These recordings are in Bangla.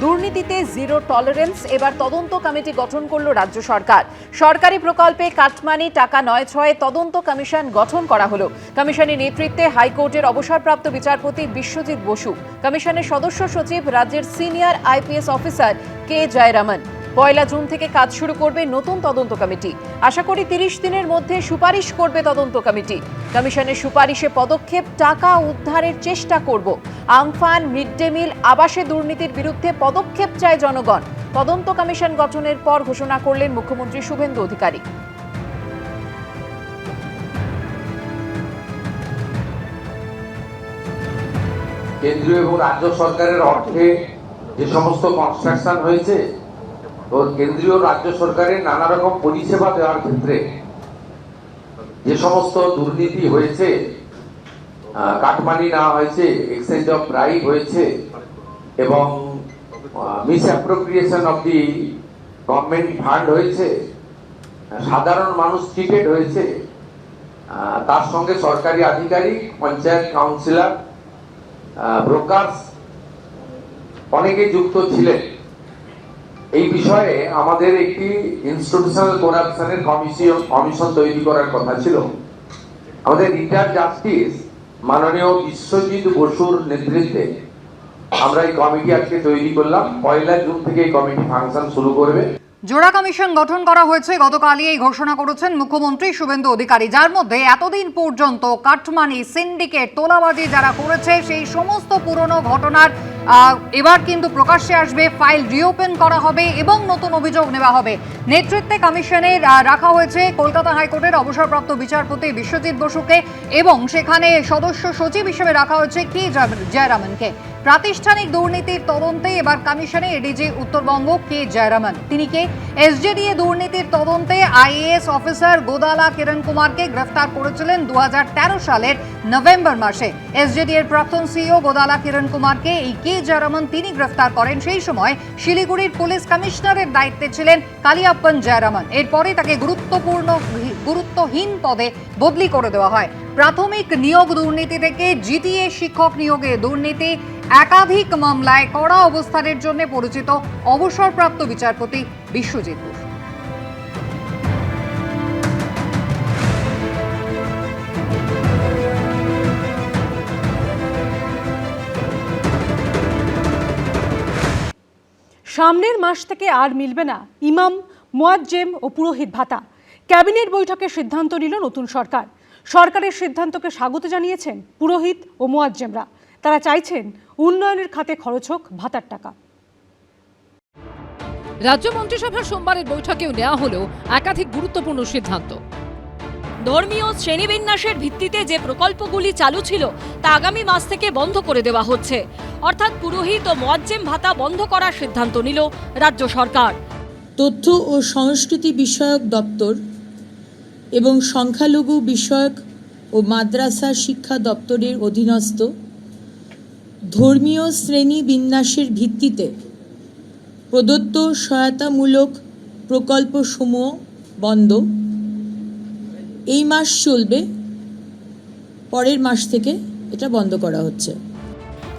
দুর্নীতিতে জিরো টলারেন্স। এবার তদন্ত কমিটি গঠন করল রাজ্য সরকার। সরকারি প্রকল্পে কাটমানি, টাকা নয় ছয়ে তদন্ত কমিশন গঠন করা হলো। কমিশনের নেতৃত্বে হাইকোর্টের অবসরপ্রাপ্ত বিচারপতি বিশ্বজিৎ বসু, কমিশনের সদস্য সচিব রাজ্যের সিনিয়র আইপিএস অফিসার কে জয়রামন। 1 জুন থেকে কাজ শুরু করবে নতুন তদন্ত কমিটি। আশা করি 30 দিনের মধ্যে সুপারিশ করবে তদন্ত কমিটি। কমিশনের সুপারিশে পদক্ষেপ, টাকা উদ্ধারের চেষ্টা করব। আমফান, মিড ডে মিল, আবাসে দুর্নীতির বিরুদ্ধে পদক্ষেপ চায় জনগণ। তদন্ত কমিশন গঠনের পর ঘোষণা করলেন মুখ্যমন্ত্রী শুভেন্দু অধিকারী। কেন্দ্রীয় এবং রাজ্য সরকারের অর্থে যে সমস্ত কনস্ট্রাকশন হয়েছে, তো কেন্দ্রীয় রাজ্য সরকারের নানা রকম পরিষেবা দেওয়ার ক্ষেত্রে যে সমস্ত দুর্নীতি হয়েছে, কাটমানি না হয়েছে, এক্সচেঞ্জ অফ ব্রাইব হয়েছে এবং মিসঅ্যাপ্রোপ্রিয়েশন অফ দি গভর্নমেন্ট ফান্ড হয়েছে, সাধারণ মানুষ চিটেড হয়েছে, তার সঙ্গে সরকারি আধিকারিক, পঞ্চায়েত কাউন্সিলর, ব্রোকার্স অনেকে যুক্ত ছিলেন। এই বিষয়ে আমাদের একটি ইনস্টিটিউশনাল করাপশনের কমিশন তৈরি করার কথা ছিল। আমাদের রিটায়ার্ড জাস্টিস মাননীয় বিশ্বজিৎ বসুর নেতৃত্বে আমরা এই কমিটি আজকে তৈরি করলাম। 1 জুন থেকে এই কমিটি ফাংশন শুরু করবে। জোড়া কমিশন গঠন করা হয়েছে। গতকালই এই ঘোষণা করেছেন মুখ্যমন্ত্রী শুভেন্দু অধিকারী, যার মধ্যে এতদিন পর্যন্ত কাটমানি, সিন্ডিকেট, তোলাবাজি যারা করেছে সেই সমস্ত পুরনো ঘটনার এবার কিন্তু প্রকাশ্যে আসবে, ফাইল রিওপেন করা হবে এবং নতুন অভিযোগ নেওয়া হবে। নেতৃত্বে কমিশনে রাখা হয়েছে কলকাতা হাইকোর্টের অবসরপ্রাপ্ত বিচারপতি বিশ্বজিৎ বসুকে এবং সেখানে সদস্য সচিব হিসেবে রাখা হয়েছে কে জয়রামনকে। প্রাতিষ্ঠানিক দুর্নীতির তদন্তে এবার কমিশনে এডিজি উত্তরবঙ্গ কে জয়রামন। তিনি কে? এসজেডিএ দুর্নীতির তদন্তে আইএএস অফিসার গোদালা কিরণ কুমারকে গ্রেফতার করেছিলেন 2013 সালের নভেম্বর মাসে। এসজেডিএর প্রাক্তন সিইও গোদালা কিরণ কুমারকে এই কে জয়রামন তিনি গ্রেফতার করেন। সেই সময় শিলিগুড়ির পুলিশ কমিশনারের দায়িত্বে ছিলেন কালিয়াপ্পন জয়রামন। এরপরে তাকে গুরুত্বহীন পদে বদলি করে দেওয়া হয়। প্রাথমিক নিয়োগ দুর্নীতি থেকে জিটিএ শিক্ষক নিয়োগে দুর্নীতি, একাধিক মামলায় কড়া অবস্থানের জন্য পরিচিত অবসরপ্রাপ্ত বিচারপতি বিশ্বজিৎ বসু। সামনের মাস থেকে আর মিলবে না ইমাম, মুয়াজ্জেম ও পুরোহিত ভাতা। ক্যাবিনেট বৈঠকে সিদ্ধান্ত নিল নতুন সরকার। সরকারের সিদ্ধান্তকে স্বাগত জানিয়েছেন পুরোহিত ও মুয়াজ্জেমরা। তারা চাইছেন উন্নয়নের খাতে খরচ হোক ভাতার টাকা। রাজ্য মন্ত্রিসভার সোমবারের বৈঠকেও নেওয়া হলো একাধিক গুরুত্বপূর্ণ সিদ্ধান্ত। ধর্মীয় শ্রেণীবিন্যাসের ভিত্তিতে যে প্রকল্পগুলি চালু ছিল তা আগামী মাস থেকে বন্ধ করে দেওয়া হচ্ছে। অর্থাৎ পুরোহিত ও মুয়াজ্জেম ভাতা বন্ধ করার সিদ্ধান্ত নিল রাজ্য সরকার। তথ্য ও সংস্কৃতি বিষয়ক দপ্তর এবং সংখ্যালঘু বিষয়ক ও মাদ্রাসা শিক্ষা দপ্তরের অধীনস্থ ধর্মীয় শ্রেণী বিন্যাসের ভিত্তিতে প্রদত্ত সহায়তামূলক প্রকল্পসমূহ বন্ধ। এই মাস চলবে, পরের মাস থেকে এটা বন্ধ করা হচ্ছে।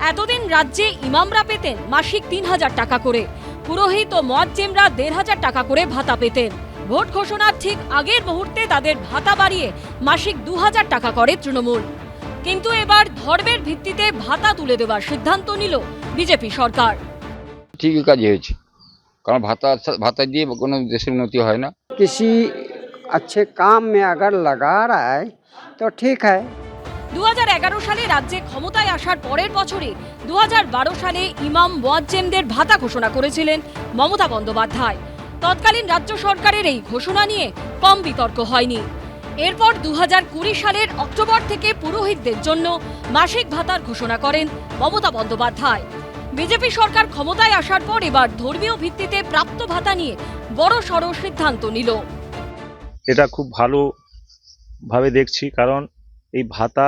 এতদিন রাজ্যে ইমামরা পেতেন মাসিক 3000 টাকা করে, পুরোহিত ও মুয়াজ্জেমরা 1500 টাকা করে ভাতা পেতেন। ভোট ঘোষণার ঠিক আগের মুহূর্তে তাদের ভাতা বাড়িয়ে মাসিক 2000 টাকা করে তৃণমূল। কিন্তু এবার ধর্মের ভিত্তিতে ভাতা তুলে দেওয়ার সিদ্ধান্ত নিল বিজেপি সরকার। ঠিকই কাজ হয়েছে, কারণ ভাতা দিয়ে কোনো দেশের উন্নতি হয় না। किसी अच्छे काम में अगर लगा रहा है तो ठीक है। 2011 সালে রাজ্যে ক্ষমতায় আসার পরের বছরে 2012 সালে ইমাম মুয়াজ্জেমদের ভাতা ঘোষণা করেছিলেন মমতা বন্দ্যোপাধ্যায়। তৎকালীন রাজ্য সরকারের এই ঘোষণা নিয়ে কম বিতর্ক হয়নি। এরপর 2020 সালের অক্টোবর থেকে পুরোহিতদের জন্য মাসিক ভাতার ঘোষণা করেন মমতা বন্দ্যোপাধ্যায়। বিজেপি সরকার ক্ষমতায় আসার পর এবার ধর্মীয় ভিত্তিতে প্রাপ্ত ভাতা নিয়ে বড় সড় সিদ্ধান্ত নিল। এটা খুব ভালোভাবে দেখছি, কারণ এই ভাতা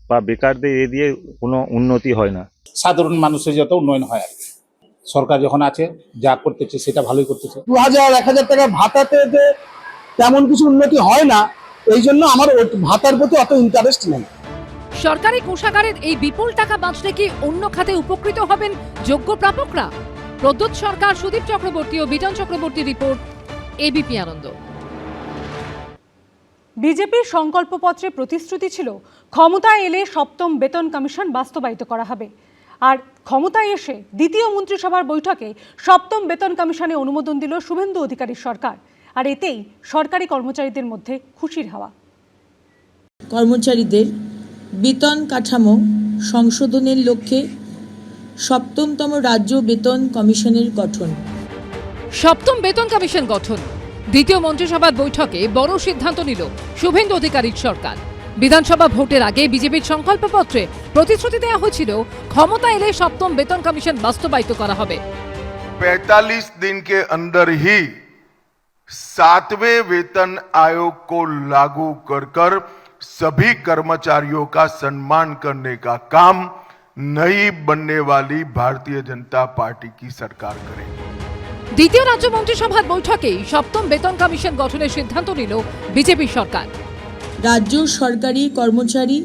বা বেকারদের এ দিয়ে কোনো উন্নতি হয় না। সাধারণ মানুষের যত উন্নয়ন হয় আর সরকার যখন আছে যা করতেছে সেটা ভালোই করতেছে। 2000-1000 টাকা ভাতাতে তেমন কিছু উন্নতি হয় না, এই জন্য আমার ভাতার প্রতি অত ইন্টারেস্ট নেই। সরকারি কোষাগারের এই বিপুল টাকা বাঁচলে কি অন্য খাতে উপকৃত হবেন যোগ্য প্রাপকরা? প্রদ্যোৎ সরকার, সুদীপ চক্রবর্তী ও বিটান চক্রবর্তী রিপোর্ট, এবিপি আনন্দ। বিজেপির সংকল্পপত্রে প্রতিশ্রুতি ছিল ক্ষমতায় এলে সপ্তম বেতন কমিশন বাস্তবায়িত করা হবে। আর ক্ষমতায় এসে দ্বিতীয় মন্ত্রিসভার বৈঠকে সপ্তম বেতন কমিশনে অনুমোদন দিল শুভেন্দু অধিকারীর সরকার। আর এতেই সরকারি কর্মচারীদের মধ্যে খুশির হাওয়া। কর্মচারীদের বেতন কাঠামো সংশোধনের লক্ষ্যে সপ্তমতম রাজ্য বেতন কমিশনের গঠন। সপ্তম বেতন কমিশন গঠন, দ্বিতীয় মন্ত্রিসভার বৈঠকে বড় সিদ্ধান্ত নিল শুভেন্দু অধিকারীর সরকার। বিধানসভা ভোটের আগে বিজেপির সংকল্পপত্রে প্রতিশ্রুতি দেওয়া হয়েছিল ক্ষমতা এলে সপ্তম বেতন কমিশন বাস্তবায়িত করা হবে। 45 दिन के अंदर ही 7वें वेतन आयोग को लागू कर सभी कर्मचारियों का सम्मान करने का काम नई बनने वाली भारतीय जनता पार्टी की सरकार करेगी। দ্বিতীয় রাজ্য মন্ত্রিসভার বৈঠকেই সপ্তম বেতন কমিশন গঠনের সিদ্ধান্ত নিল বিজেপি সরকার। রাজ্য সরকারি কর্মচারী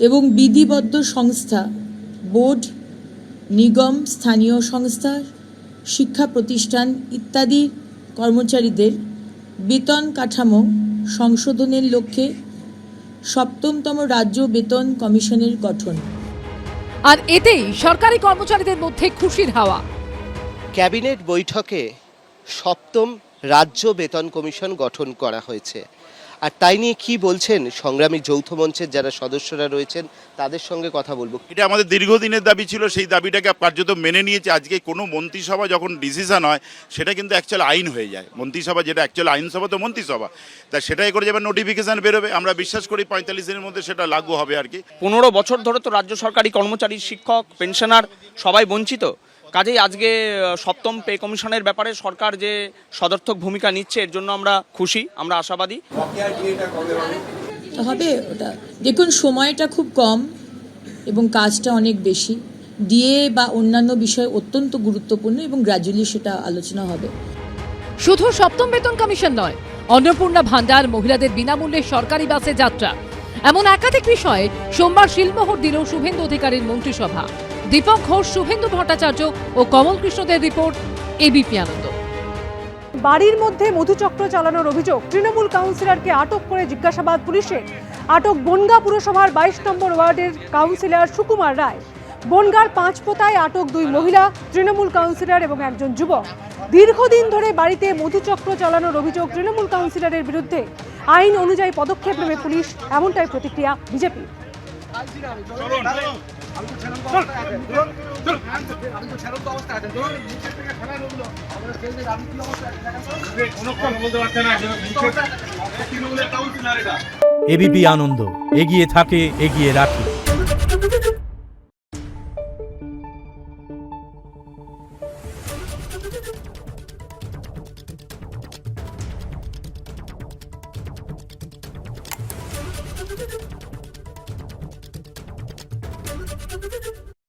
এবং বিধিবদ্ধ সংস্থা, বোর্ড, নিগম, স্থানীয় সংস্থা, শিক্ষা প্রতিষ্ঠান ইত্যাদি কর্মচারীদের বেতন কাঠামো সংশোধনের লক্ষ্যে সপ্তমতম রাজ্য বেতন কমিশনের গঠন। আর এতেই সরকারি কর্মচারীদের মধ্যে খুশির হাওয়া। ক্যাবিনেট বৈঠকে সপ্তম রাজ্য বেতন কমিশন গঠন করা হয়েছে। আর তাই নিয়ে কি বলছেন সংগ্রামী যৌথ মঞ্চের যারা সদস্যরা রয়েছেন, তাদের সঙ্গে কথা বলবো। এটা আমাদের দীর্ঘদিনের দাবি ছিল, সেই দাবিটাকে কার্যত মেনে নিয়েছে। আজকে কোনো মন্ত্রিসভা যখন ডিসিশন হয় সেটা কিন্তু অ্যাকচুয়াল আইন হয়ে যায়। মন্ত্রিসভা যেটা অ্যাকচুয়াল আইনসভা তো মন্ত্রিসভা, তা সেটাই করে যাবে, নোটিফিকেশন বেরোবে। আমরা বিশ্বাস করি 45 দিনের মধ্যে সেটা লাগু হবে আর কি। 15 বছর ধরে তো রাজ্য সরকারি কর্মচারী, শিক্ষক, পেনশনার সবাই বঞ্চিত। কাজেই আজকে সপ্তম পে কমিশনের ব্যাপারে সরকার যে সদর্থক ভূমিকা নিচ্ছে, এর জন্য আমরা খুশি, আমরা আশাবাদী। হবে ওটা, দেখুন সময়টা খুব কম এবং কাজটা অনেক বেশি। ডিএ বা অন্যান্য বিষয় অত্যন্ত গুরুত্বপূর্ণ এবং গ্র্যাজুয়ালি সেটা আলোচনা হবে। শুধু সপ্তম বেতন কমিশন নয়, অন্নপূর্ণা ভান্ডার, মহিলাদের বিনামূল্যে সরকারি বাসে যাত্রা, এমন একাধিক বিষয়ে সোমবার শিলমোহর দিল শুভেন্দু অধিকারীর মন্ত্রিসভা। দীপক ঘোষ, শুভেন্দু ভট্টাচার্য ও কমল কৃষ্ণদের রিপোর্ট, এবিপি আনন্দ। বাড়ির মধ্যে মধুচক্র চালানোর অভিযোগ, তৃণমূল কাউন্সিলরকে আটক করে জিজ্ঞাসাবাদ পুলিশের। আটক বনগাঁ পুরসভার 22 নম্বর ওয়ার্ডের কাউন্সিলর সুকুমার রায়। বনগাঁর পাঁচপোতায় আটক 2 মহিলা, তৃণমূল কাউন্সিলর এবং একজন যুবক। দীর্ঘদিন ধরে বাড়িতে মধুচক্র চালানোর অভিযোগ তৃণমূল কাউন্সিলরের বিরুদ্ধে। আইন অনুযায়ী পদক্ষেপ নেবে পুলিশ, এমনটাই প্রতিক্রিয়া বিজেপি। এবিপি আনন্দ, এগিয়ে থাকে, এগিয়ে রাখে। Thank you.